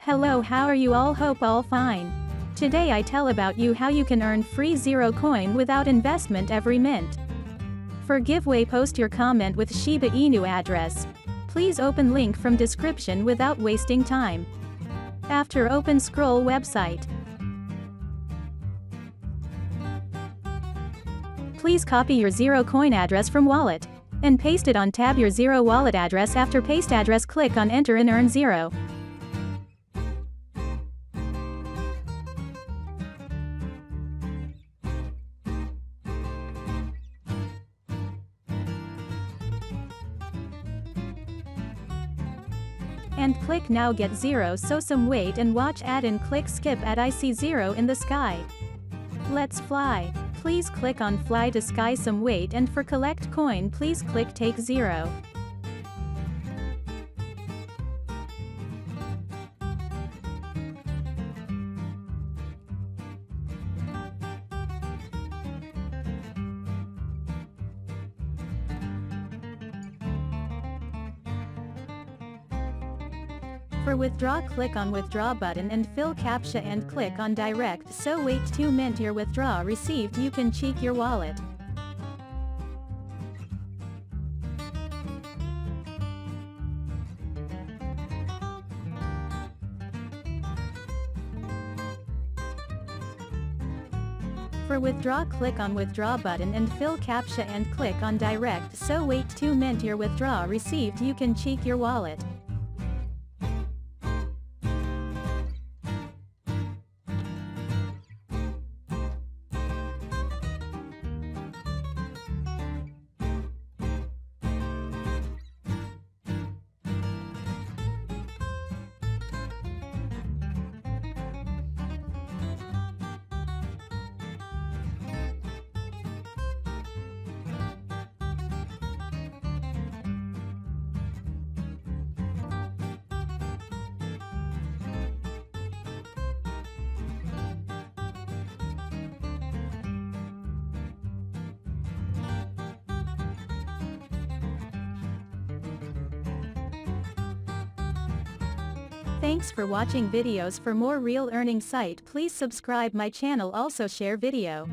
Hello, how are you all? Hope all fine. Today I tell about you how you can earn free 0 coin without investment every mint. For giveaway, post your comment with Shiba Inu address. Please open link from description without wasting time. After open, scroll website. Please copy your 0 coin address from wallet and paste it on tab your 0 wallet address. After paste address, click on enter and earn 0. And click now get 0, so some wait and watch ad and click skip ad. I see 0 in the sky. Let's fly. Please click on fly to sky, some wait, and for collect coin please click take 0. For withdraw, click on withdraw button and fill captcha and click on direct, so wait 2 mint your withdraw received. You can check your wallet. For withdraw, click on withdraw button and fill captcha and click on direct, so wait 2 mint your withdraw received. You can check your wallet. Thanks for watching videos. For more real earning site, please subscribe my channel, also share video.